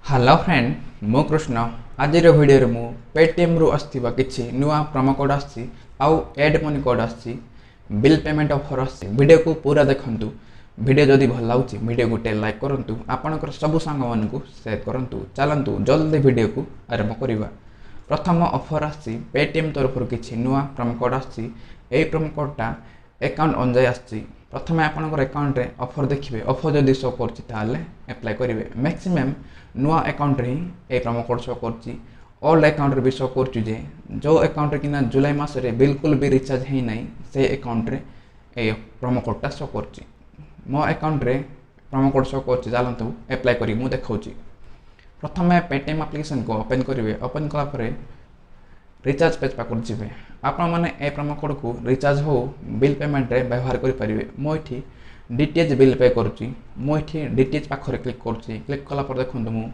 Hello friend मो कृष्ण आज video मु पेटीएम रु आसथिबा किछि नुआ प्रोमो कोड आछि आउ एड मनी कोड आछि बिल पेमेंट ऑफर आछि वीडियो को पूरा देखंतु। वीडियो जदि भल लाउछि वीडियो गोटे लाइक करंतु आपनकर सब संग मानकु शेयर करंतु। चलंतु जल्दी वीडियो को आरंभ करिबा। प्रथम ऑफर आछि पेटीएम तरफ किछि नुआ प्रोमो कोड आछि। एई प्रोमो कोडटा अकाउंट अनजाय आछि। प्रथमे आपनकर अकाउंट रे ऑफर देखिबे। ऑफर जदि शो करछि ताले अप्लाई करिवे। मैक्सिमम नुआ अकाउंट रे ए प्रोमो कोड शो करछि। ओल्ड अकाउंट रे भी शो करछि जे जो अकाउंट रे किना जुलाई मास रे बिल्कुल भी रिचार्ज हे नै से अकाउंट रे ए प्रोमो कोडटा शो करछि। मो अकाउंट रे प्रोमो कोड शो करछि। चलंतु अप्लाई करि मु देखाउछि। प्रथमे पेटीएम एप्लिकेशन को ओपन करिवे। ओपन कला परे रिचार्ज पेज पाकर जिवे। आपण माने ए प्रोमो कोड को रिचार्ज हो बिल पेमेंट रे व्यवहार करि परिवे। मो इठी डीटीएच बिल पे करूची। मो इठी डीटीएच पाखरे क्लिक करूची। क्लिक कला पर देखंतु मु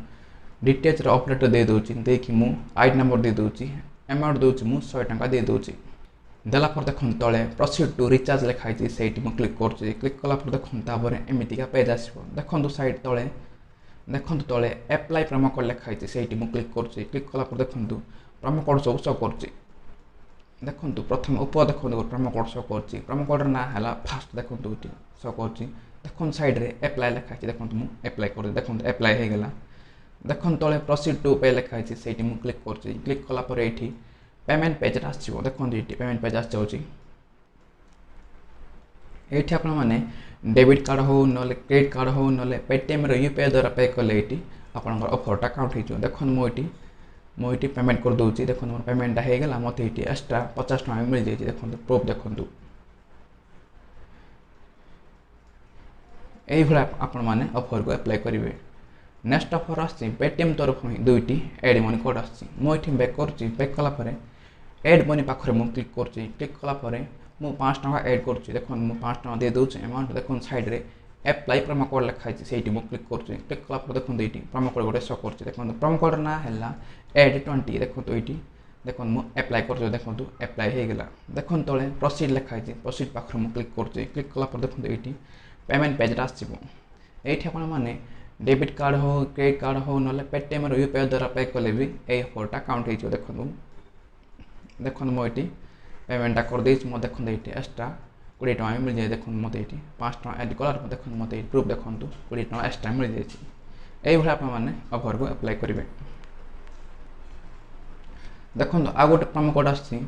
डीटीएच रे ऑपरेटर दे दोची। देखि मु आईडी नंबर दे दोची। अमाउंट दोची मु 100 टका दे दोची। देला पर देखंतु तळे प्रोसीड टू रिचार्ज लिखाई छि सेठी मु क्लिक करूची। क्लिक कला पर देखंतु ताबरे एमितिका पेज आसीबो। देखंतु साइड तळे देखंतु तळे अप्लाई प्रोमो कोड लिखाई छि सेठी मु क्लिक करूची। क्लिक कला पर देखंतु प्रोमो कोड सब शो करछि। देखंतु प्रथम ऊपर देखंतु प्रोमो कोड शो करछि। प्रोमो कोड ना हला फास्ट देखंतु उठी शो करछि। देखंतु साइड रे अप्लाई लिखा छि। देखंतु मु अप्लाई कर देखंतु अप्लाई हे गेला। देखंतु तळे प्रोसीड टू पे लिखा छि सेठी मु क्लिक करछि। क्लिक कला पर एठी पेमेंट पेज रा आछिबो। देखंतु एठी पेमेंट पेज आछ जाउछि। एठी आपण माने डेबिट कार्ड हो नले क्रेडिट कार्ड हो नले पेटीएम रे यूपीआई द्वारा पे करले एठी आपनकर ऑफर टा काउंट हे जो। देखंतु मो एठी पेमेंट कर दोछि। देखंतु मोर पेमेंट हे गेला। मते एठी एक्स्ट्रा 50 टका मिल जाय छि। देखंतु प्रूफ देखंतु एई भला आपण माने ऑफर को अप्लाई करिवे। नेक्स्ट ऑफर आछि पेटीएम तरफ दुईटी एड मनी कोड आछि। मो एठी बैक करछि। बैक कला परे एड मनी पाखरे मु क्लिक करछि। क्लिक कला परे मु 5 टका ऐड करछि। देखंतु मु 5 टका दे दोछि। अमाउंट देखंतु साइड रे अप्लाई प्रोमो कोड लिखाई छि सेठी मु क्लिक करछि। क्लिक कला पर देखंतु एठी प्रोमो कोड गोटे शो करछि। देखंतु प्रोमो कोड ना हैला एड 20। देखंतु एठी देखंतु मु अप्लाई करछि। देखंतु अप्लाई हे गेला। देखंतु तळे प्रोसीड लिखाई छि। प्रोसीड पाखरे मु क्लिक करछि। क्लिक कला पर देखंतु एठी पेमेंट पेज रा आसीबो। एठी आपण माने डेबिट कार्ड हो क्रेडिट कार्ड हो नले पेटीएम रो यूपीआई द्वारा पे करले भी ए ऑफरटा काउंट हे जो। देखंतु मो एठी पेमेंट कर देछि। मो देखंतु एठी एक्स्ट्रा 20 टका मिल जाय। देखंतु मते एठी 5 टका ऐड कला पर देखंतु मते प्रूफ देखंतु 20 टका एक्स्ट्रा मिल जाय छि। एई भला आपण माने ऑफर को अप्लाई करिवे। देखंतु आ गोटे प्रोमो कोड आछि।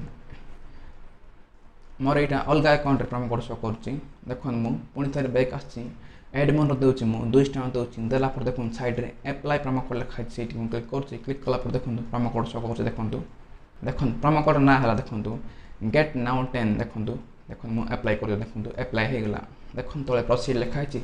मोर एटा अलगा अकाउंट रे प्रोमो कोड शो करछि। देखंतु मु पुनी थरे बैक आछि। एड मन दोछि मु 200 टका दोछि। देला पर देखंतु साइड रे अप्लाई प्रोमो कोड लिखाइ छि सेठी मु क्लिक करछि। क्लिक कला पर देखंतु प्रोमो कोड शो करछि। देखंतु प्रोमो कोड ना हला देखंतु गेट नाउ 10। देखंतु मु अप्लाई कर देखंतु अप्लाई हे गेला। देखंतु तळे प्रोसीड लिखाइ छि।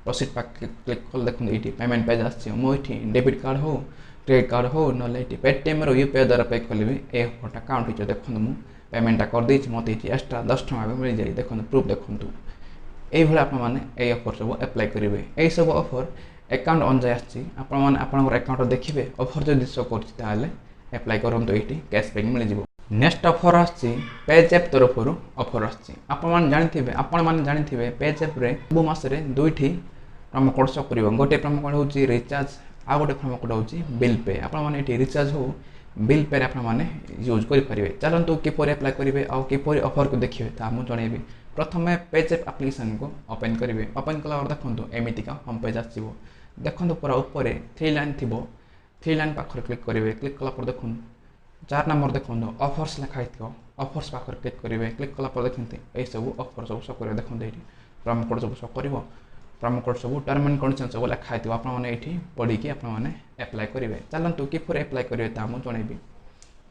प्रोसीड पर क्लिक कर देखंतु एठी पेमेंट पेज आछि। मो एठी डेबिट कार्ड हो क्रेडिट कार्ड हो नले एठी पेटीएम रो यूपीआई द्वारा पे करले भी ए ऑफरटा काउंट हे जो। देखंतु मु पेमेंट कर देछि। मते एठी एक्स्ट्रा 10 टका मिल जाय। देखंतु प्रूफ देखंतु एई भला आपण माने ए ऑफर सब अप्लाई करिवे। एई सब ऑफर अकाउंट ऑन जाय आछि। आपण माने आपनकर अकाउंट देखिबे ऑफर जदि शो करछि ताले अप्लाई करंतु एठी कैशबैक मिल जिवो। नेक्स्ट ऑफर आछि पेजैप तरफरु ऑफर आछि। आपण माने जानिथिबे पेजैप रे सब मास रे दुईठी प्रोमो कोड शो करिवो। गोटे प्रोमो कोड होछि रिचार्ज आ गोटे प्रोमो कोड होछि बिल पे। आपण माने एठी रिचार्ज हो बिल पे आपण माने यूज करि परिबे। चलंतु किपरि अप्लाई करिवे आ किपरि ऑफर को देखिबे ता मु जणेबी। प्रथमे पेजैप एप्लिकेशन को ओपन करिवे। ओपन कला और देखंतु एमितिका होम पेज आसीबो। देखंतु पूरा ऊपर 3 लाइन थिबो। 3 लाइन पाखर क्लिक करिवे। क्लिक कला पर देखंतु 4 नंबर देखंतु ऑफर्स लिखाइ थिबो। ऑफर्स पाखर क्लिक करिवे। क्लिक कला पर देखंतु ए सब ऑफर सब शो करिवे। देखंतु एठी प्रोमो कोड सब शो करिवो। प्रोमो कोड सब टर्म एंड कंडीशन सब लिखाइ थिबो। आपण माने एठी पढी कि आपण माने अप्लाई करिवे। चलंतु किपरि अप्लाई करिवे ता मु जणेबी।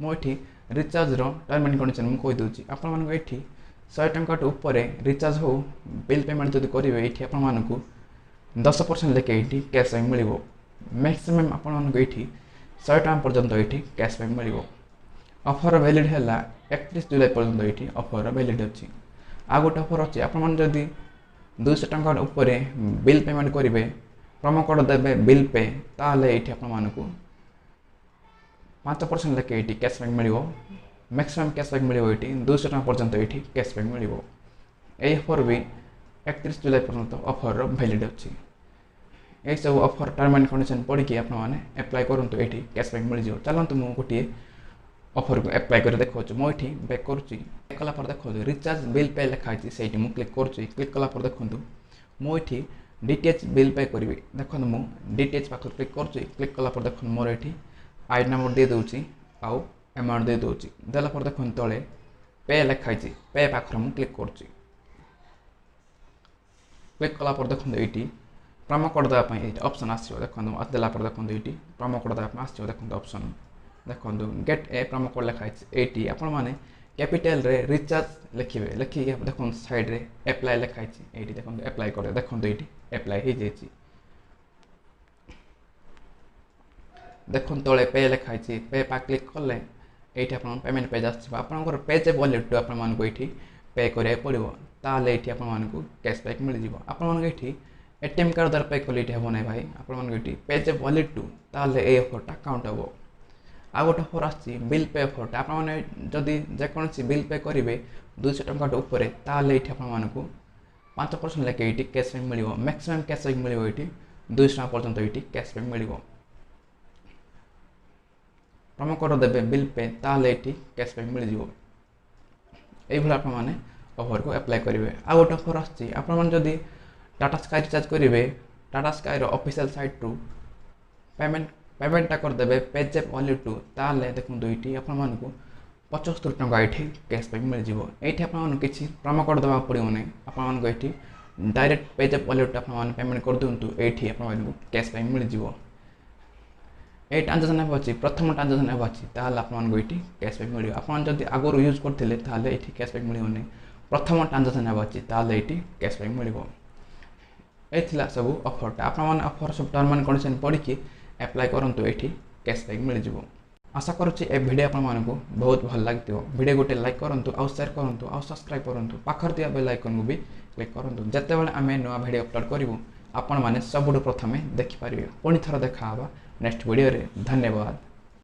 मो एठी रिचार्ज रो टर्म एंड कंडीशन मु कहि दोछि। आपण माने एठी 100 टका ऊपर रिचार्ज हो बिल पेमेंट जदि करिवे एठी आपण मानकु 10% लेके एठी कैशबैक मिलिवो। मैक्सिमम आपण मानकु एठी 100 टका पर्यंत एठी कैशबैक मिलिवो। ऑफर वैलिड हैला 31 जुलाई पर्यंत एठी ऑफर वैलिड अछि। आ गोटे ऑफर अछि आपण मान जदि 200 टका ऊपर बिल पेमेंट करिवे प्रोमो कोड देबे बिल पे ताले एठी आपण मानकु 5% लेके एठी कैशबैक मिलिवो। मैक्सिमम कैशबैक मिलिवो एठी 200 टका पर्यंत एठी कैशबैक मिलिवो। एई ऑफर भी 31 जुलाई पर्यंत ऑफर वैलिड अछि। ये सब ऑफर टर्म एंड कंडीशन पढ़ी आपण मैंने अप्लाई करंतु एठी कैशबैक मिल जिवो। चलंतु मु गोटे ऑफर को अप्लाई कर देखो मु एठी बैक करूची। बैक कला पर देखो रिचार्ज बिल पे लिखा है सेठी मु क्लिक करूची। क्लिक कला पर देखंतु मु एठी डीटीएच बिल पे करी देखो मु डीटीएच पाखर क्लिक करूची। क्लिक कला पर देखो मोर एठी आई नंबर दे दोची आउ अमाउंट दे दोची। देला पर देखो तळे पे लिखा है पे पाखर मु क्लिक करूची। क्लिक कला पर देखो एठी प्रोमो कोड देवा ये ऑप्शन आसो देखो देला पर देखो ये प्रोमो कोड देवा आसो देखो ऑप्शन देखो गेट ए प्रोमो कोड लिखाई एटी आपण माने कैपिटल रे रिचार्ज लिखिबे लिखिके देखो साइड रे अप्लाई लिखाई एटी देखो अप्लाई कर देखो एटी अप्लाई हो जाई। देखो तळे पे लिखाई पे पा क्लिक करले एटी आपण पेमेंट पेज आछिबा आपनकर पेज वॉलेट आपण मानको एटी पे करे पड़िबो ताले एटी आपण मानको कैशबैक मिल जिवो। आपण मानको एटी एटीएम कार्ड द्वारा पे कले हे ना भाई आपड़ी पेज वॉलेट टू ताले ए ऑफरटा काउंट हे। आ गोटे ऑफर आसी बिल पे ऑफरटा आपड़ी जेकोसी बिल पे करेंगे 200 टଙ୍କା उपर ताले ये आपको 5% लेके ये कैशबैक मिल मैक्सिमम कैशबैक मिल ये 200 टଙ୍କା पर्यंत ये कैशबैक मिल प्रोमो कोड देवे बिल पे ताले ये कैशबैक मिल जाए आपने ऑफर को अप्लाई करेंगे। आ गोटे ऑफर आसी आपड़ी टाटा स्काई रिचार्ज करेंगे टाटा स्काई ऑफिशियल साइट टू पेमेंटा करदे पेजैप वॉलेट टू ताले देखो ये आपको 75 टଙ୍କା ये कैशबैक मिल जाए। ये किसी प्रोमो कोड देवा पड़ो ना आपको ये डायरेक्ट पेजैप वॉलेट आप पेमेंट कर दिंतु ये आपको कैशबैक मिल जाए। ये ट्रांजेक्शन एप अच्छी प्रथम ट्रांजेक्शन एप अच्छी आपको ये कैशबैक मिले आपड़ी आगुरी यूज करते ये कैशबैक मिलने प्रथम ट्रांजेक्शन एप अच्छी ये कैशबैक मिल ये सब ऑफरटा आपने ऑफर सब टर्म एंड कंडीशन पढ़ी अप्लाई करंतु ये कैशबैक मिल जाए। आशा करुच्ची ए वीडियो आपको बहुत भल लगी वीडियो गोटे लाइक करंतु आउ शेयर करंतु आउ सब्सक्राइब करंतु पाखर दिया बेल आइकन को भी क्लिक करंतु जेतेबेले आमे नवा वीडियो अपलोड करिवु आपण माने सबुठु प्रथमे देखि पारिबे। पुणी थर देखा नेक्स्ट वीडियो रे। धन्यवाद।